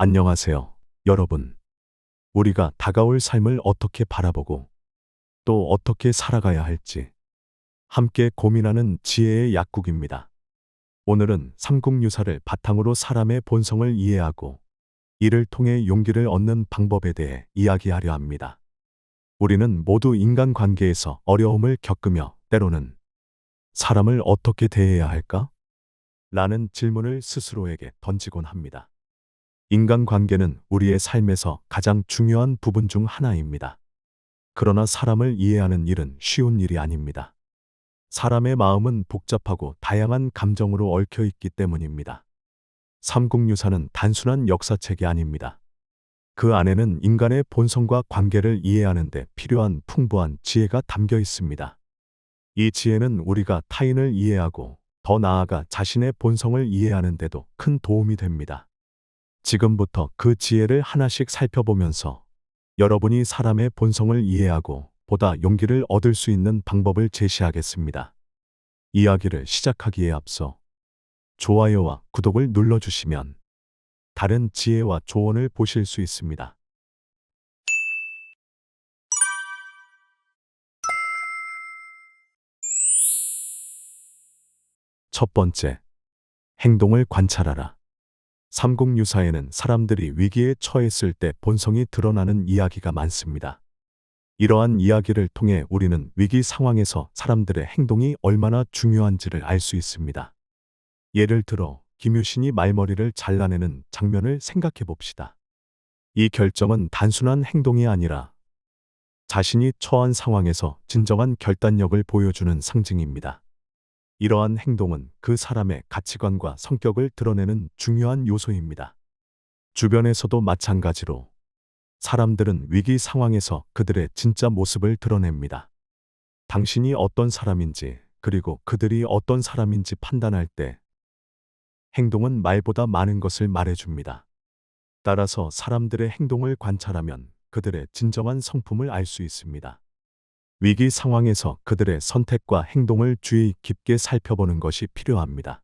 안녕하세요, 여러분. 우리가 다가올 삶을 어떻게 바라보고 또 어떻게 살아가야 할지 함께 고민하는 지혜의 약국입니다. 오늘은 삼국유사를 바탕으로 사람의 본성을 이해하고 이를 통해 용기를 얻는 방법에 대해 이야기하려 합니다. 우리는 모두 인간관계에서 어려움을 겪으며 때로는 사람을 어떻게 대해야 할까? 라는 질문을 스스로에게 던지곤 합니다. 인간관계는 우리의 삶에서 가장 중요한 부분 중 하나입니다. 그러나 사람을 이해하는 일은 쉬운 일이 아닙니다. 사람의 마음은 복잡하고 다양한 감정으로 얽혀 있기 때문입니다. 삼국유사는 단순한 역사책이 아닙니다. 그 안에는 인간의 본성과 관계를 이해하는 데 필요한 풍부한 지혜가 담겨 있습니다. 이 지혜는 우리가 타인을 이해하고 더 나아가 자신의 본성을 이해하는 데도 큰 도움이 됩니다. 지금부터 그 지혜를 하나씩 살펴보면서 여러분이 사람의 본성을 이해하고 보다 용기를 얻을 수 있는 방법을 제시하겠습니다. 이야기를 시작하기에 앞서 좋아요와 구독을 눌러주시면 다른 지혜와 조언을 보실 수 있습니다. 첫 번째, 행동을 관찰하라. 삼국유사에는 사람들이 위기에 처했을 때 본성이 드러나는 이야기가 많습니다. 이러한 이야기를 통해 우리는 위기 상황에서 사람들의 행동이 얼마나 중요한지를 알 수 있습니다. 예를 들어 김유신이 말머리를 잘라내는 장면을 생각해 봅시다. 이 결정은 단순한 행동이 아니라 자신이 처한 상황에서 진정한 결단력을 보여주는 상징입니다. 이러한 행동은 그 사람의 가치관과 성격을 드러내는 중요한 요소입니다. 주변에서도 마찬가지로 사람들은 위기 상황에서 그들의 진짜 모습을 드러냅니다. 당신이 어떤 사람인지 그리고 그들이 어떤 사람인지 판단할 때 행동은 말보다 많은 것을 말해줍니다. 따라서 사람들의 행동을 관찰하면 그들의 진정한 성품을 알 수 있습니다. 위기 상황에서 그들의 선택과 행동을 주의 깊게 살펴보는 것이 필요합니다.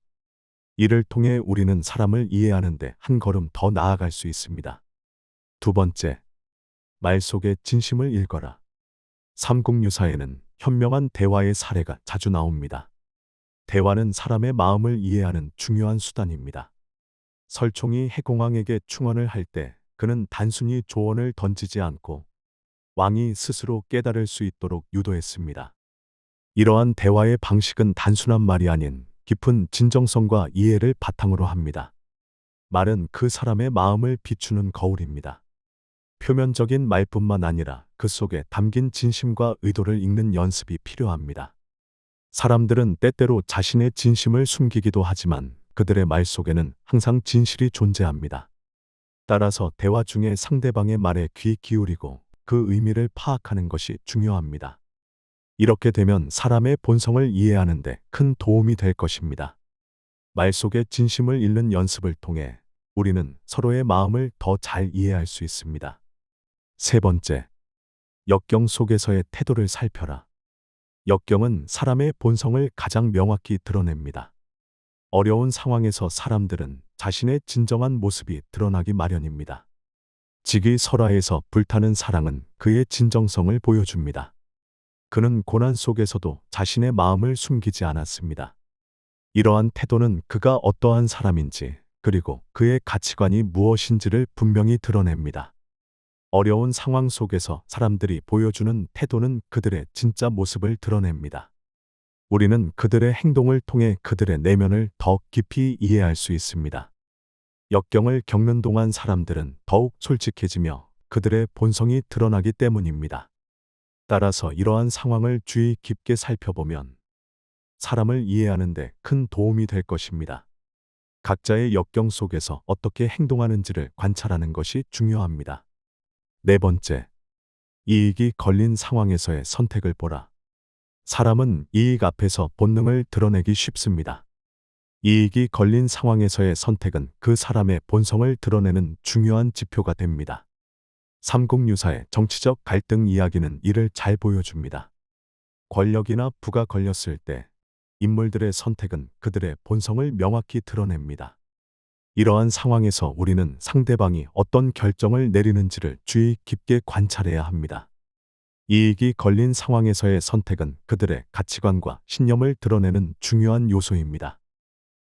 이를 통해 우리는 사람을 이해하는데 한 걸음 더 나아갈 수 있습니다. 두 번째, 말 속의 진심을 읽어라. 삼국유사에는 현명한 대화의 사례가 자주 나옵니다. 대화는 사람의 마음을 이해하는 중요한 수단입니다. 설총이 해공왕에게 충언을 할 때 그는 단순히 조언을 던지지 않고 왕이 스스로 깨달을 수 있도록 유도했습니다. 이러한 대화의 방식은 단순한 말이 아닌 깊은 진정성과 이해를 바탕으로 합니다. 말은 그 사람의 마음을 비추는 거울입니다. 표면적인 말뿐만 아니라 그 속에 담긴 진심과 의도를 읽는 연습이 필요합니다. 사람들은 때때로 자신의 진심을 숨기기도 하지만 그들의 말 속에는 항상 진실이 존재합니다. 따라서 대화 중에 상대방의 말에 귀 기울이고 그 의미를 파악하는 것이 중요합니다. 이렇게 되면 사람의 본성을 이해하는 데 큰 도움이 될 것입니다. 말 속의 진심을 읽는 연습을 통해 우리는 서로의 마음을 더 잘 이해할 수 있습니다. 세 번째, 역경 속에서의 태도를 살펴라. 역경은 사람의 본성을 가장 명확히 드러냅니다. 어려운 상황에서 사람들은 자신의 진정한 모습이 드러나기 마련입니다. 직위설화에서 불타는 사랑은 그의 진정성을 보여줍니다. 그는 고난 속에서도 자신의 마음을 숨기지 않았습니다. 이러한 태도는 그가 어떠한 사람인지 그리고 그의 가치관이 무엇인지를 분명히 드러냅니다. 어려운 상황 속에서 사람들이 보여주는 태도는 그들의 진짜 모습을 드러냅니다. 우리는 그들의 행동을 통해 그들의 내면을 더 깊이 이해할 수 있습니다. 역경을 겪는 동안 사람들은 더욱 솔직해지며 그들의 본성이 드러나기 때문입니다. 따라서 이러한 상황을 주의 깊게 살펴보면 사람을 이해하는 데 큰 도움이 될 것입니다. 각자의 역경 속에서 어떻게 행동하는지를 관찰하는 것이 중요합니다. 네 번째, 이익이 걸린 상황에서의 선택을 보라. 사람은 이익 앞에서 본능을 드러내기 쉽습니다. 이익이 걸린 상황에서의 선택은 그 사람의 본성을 드러내는 중요한 지표가 됩니다. 삼국유사의 정치적 갈등 이야기는 이를 잘 보여줍니다. 권력이나 부가 걸렸을 때 인물들의 선택은 그들의 본성을 명확히 드러냅니다. 이러한 상황에서 우리는 상대방이 어떤 결정을 내리는지를 주의 깊게 관찰해야 합니다. 이익이 걸린 상황에서의 선택은 그들의 가치관과 신념을 드러내는 중요한 요소입니다.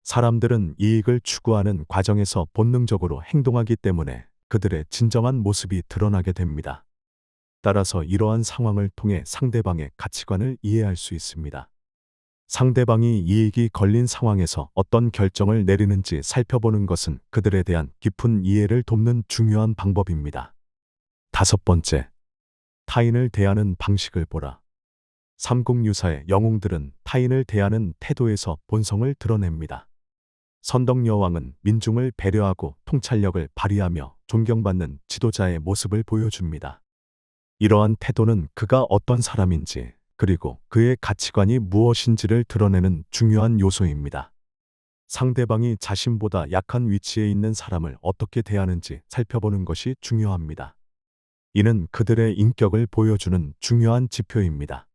사람들은 이익을 추구하는 과정에서 본능적으로 행동하기 때문에 그들의 진정한 모습이 드러나게 됩니다. 따라서 이러한 상황을 통해 상대방의 가치관을 이해할 수 있습니다. 상대방이 이익이 걸린 상황에서 어떤 결정을 내리는지 살펴보는 것은 그들에 대한 깊은 이해를 돕는 중요한 방법입니다. 다섯 번째, 타인을 대하는 방식을 보라. 삼국유사의 영웅들은 타인을 대하는 태도에서 본성을 드러냅니다. 선덕여왕은 민중을 배려하고 통찰력을 발휘하며 존경받는 지도자의 모습을 보여줍니다. 이러한 태도는 그가 어떤 사람인지, 그리고 그의 가치관이 무엇인지를 드러내는 중요한 요소입니다. 상대방이 자신보다 약한 위치에 있는 사람을 어떻게 대하는지 살펴보는 것이 중요합니다. 이는 그들의 인격을 보여주는 중요한 지표입니다.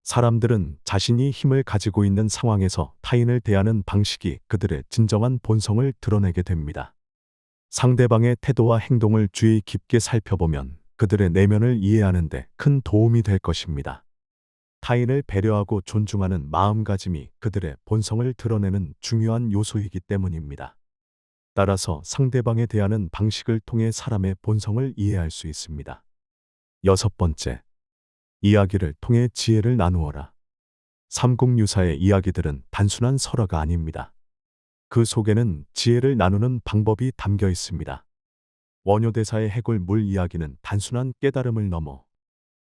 사람들은 자신이 힘을 가지고 있는 상황에서 타인을 대하는 방식이 그들의 진정한 본성을 드러내게 됩니다. 상대방의 태도와 행동을 주의 깊게 살펴보면 그들의 내면을 이해하는 데 큰 도움이 될 것입니다. 타인을 배려하고 존중하는 마음가짐이 그들의 본성을 드러내는 중요한 요소이기 때문입니다. 따라서 상대방에 대하는 방식을 통해 사람의 본성을 이해할 수 있습니다. 여섯 번째, 이야기를 통해 지혜를 나누어라. 삼국유사의 이야기들은 단순한 설화가 아닙니다. 그 속에는 지혜를 나누는 방법이 담겨 있습니다. 원효대사의 해골 물 이야기는 단순한 깨달음을 넘어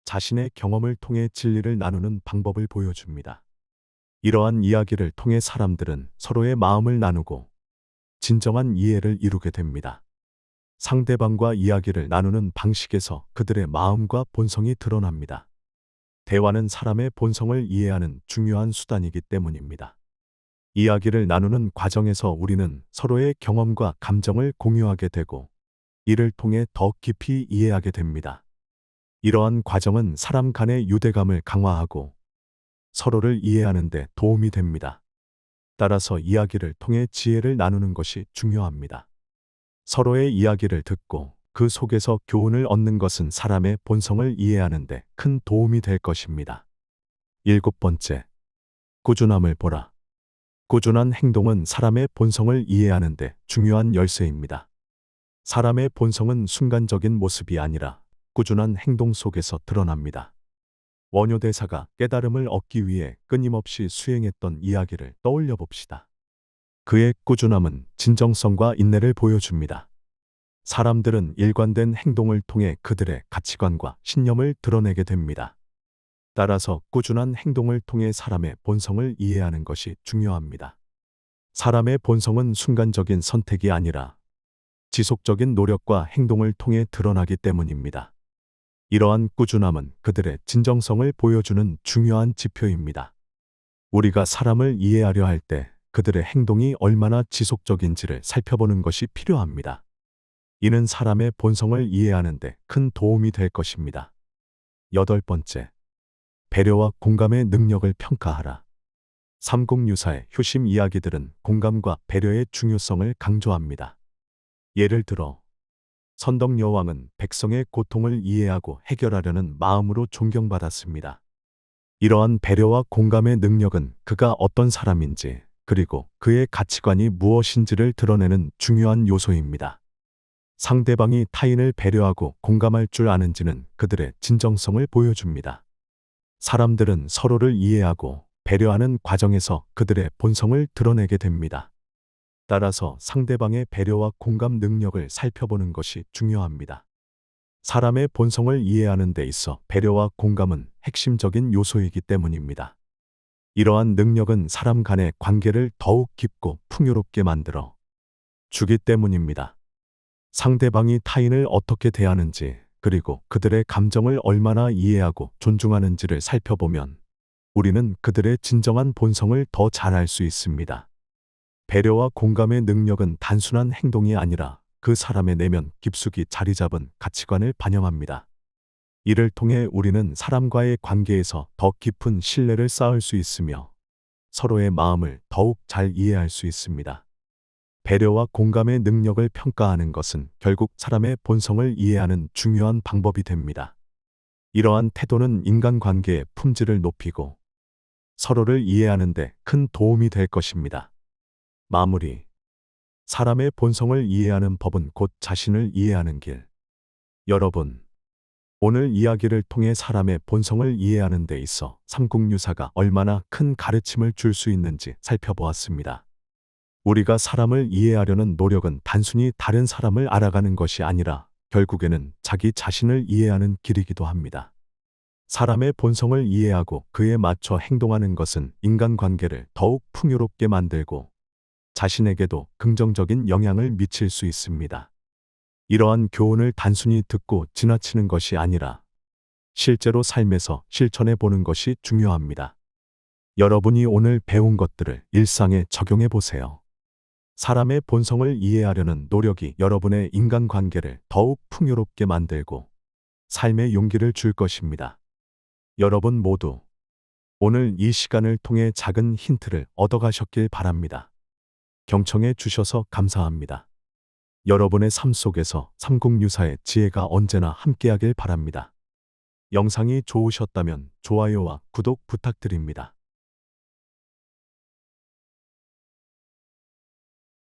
자신의 경험을 통해 진리를 나누는 방법을 보여줍니다. 이러한 이야기를 통해 사람들은 서로의 마음을 나누고 진정한 이해를 이루게 됩니다. 상대방과 이야기를 나누는 방식에서 그들의 마음과 본성이 드러납니다. 대화는 사람의 본성을 이해하는 중요한 수단이기 때문입니다. 이야기를 나누는 과정에서 우리는 서로의 경험과 감정을 공유하게 되고 이를 통해 더 깊이 이해하게 됩니다. 이러한 과정은 사람 간의 유대감을 강화하고 서로를 이해하는 데 도움이 됩니다. 따라서 이야기를 통해 지혜를 나누는 것이 중요합니다. 서로의 이야기를 듣고 그 속에서 교훈을 얻는 것은 사람의 본성을 이해하는 데 큰 도움이 될 것입니다. 일곱 번째, 꾸준함을 보라. 꾸준한 행동은 사람의 본성을 이해하는 데 중요한 열쇠입니다. 사람의 본성은 순간적인 모습이 아니라 꾸준한 행동 속에서 드러납니다. 원효대사가 깨달음을 얻기 위해 끊임없이 수행했던 이야기를 떠올려 봅시다. 그의 꾸준함은 진정성과 인내를 보여줍니다. 사람들은 일관된 행동을 통해 그들의 가치관과 신념을 드러내게 됩니다. 따라서 꾸준한 행동을 통해 사람의 본성을 이해하는 것이 중요합니다. 사람의 본성은 순간적인 선택이 아니라 지속적인 노력과 행동을 통해 드러나기 때문입니다. 이러한 꾸준함은 그들의 진정성을 보여주는 중요한 지표입니다. 우리가 사람을 이해하려 할 때 그들의 행동이 얼마나 지속적인지를 살펴보는 것이 필요합니다. 이는 사람의 본성을 이해하는 데 큰 도움이 될 것입니다. 여덟 번째, 배려와 공감의 능력을 평가하라. 삼국유사의 효심 이야기들은 공감과 배려의 중요성을 강조합니다. 예를 들어 선덕여왕은 백성의 고통을 이해하고 해결하려는 마음으로 존경받았습니다. 이러한 배려와 공감의 능력은 그가 어떤 사람인지 그리고 그의 가치관이 무엇인지를 드러내는 중요한 요소입니다. 상대방이 타인을 배려하고 공감할 줄 아는지는 그들의 진정성을 보여줍니다. 사람들은 서로를 이해하고 배려하는 과정에서 그들의 본성을 드러내게 됩니다. 따라서 상대방의 배려와 공감 능력을 살펴보는 것이 중요합니다. 사람의 본성을 이해하는 데 있어 배려와 공감은 핵심적인 요소이기 때문입니다. 이러한 능력은 사람 간의 관계를 더욱 깊고 풍요롭게 만들어 주기 때문입니다. 상대방이 타인을 어떻게 대하는지 그리고 그들의 감정을 얼마나 이해하고 존중하는지를 살펴보면 우리는 그들의 진정한 본성을 더 잘 알 수 있습니다. 배려와 공감의 능력은 단순한 행동이 아니라 그 사람의 내면 깊숙이 자리 잡은 가치관을 반영합니다. 이를 통해 우리는 사람과의 관계에서 더 깊은 신뢰를 쌓을 수 있으며 서로의 마음을 더욱 잘 이해할 수 있습니다. 배려와 공감의 능력을 평가하는 것은 결국 사람의 본성을 이해하는 중요한 방법이 됩니다. 이러한 태도는 인간관계의 품질을 높이고 서로를 이해하는 데 큰 도움이 될 것입니다. 마무리. 사람의 본성을 이해하는 법은 곧 자신을 이해하는 길. 여러분, 오늘 이야기를 통해 사람의 본성을 이해하는 데 있어 삼국유사가 얼마나 큰 가르침을 줄 수 있는지 살펴보았습니다. 우리가 사람을 이해하려는 노력은 단순히 다른 사람을 알아가는 것이 아니라 결국에는 자기 자신을 이해하는 길이기도 합니다. 사람의 본성을 이해하고 그에 맞춰 행동하는 것은 인간관계를 더욱 풍요롭게 만들고 자신에게도 긍정적인 영향을 미칠 수 있습니다. 이러한 교훈을 단순히 듣고 지나치는 것이 아니라 실제로 삶에서 실천해 보는 것이 중요합니다. 여러분이 오늘 배운 것들을 일상에 적용해 보세요. 사람의 본성을 이해하려는 노력이 여러분의 인간관계를 더욱 풍요롭게 만들고 삶의 용기를 줄 것입니다. 여러분 모두 오늘 이 시간을 통해 작은 힌트를 얻어가셨길 바랍니다. 경청해 주셔서 감사합니다. 여러분의 삶 속에서 삼국유사의 지혜가 언제나 함께하길 바랍니다. 영상이 좋으셨다면 좋아요와 구독 부탁드립니다.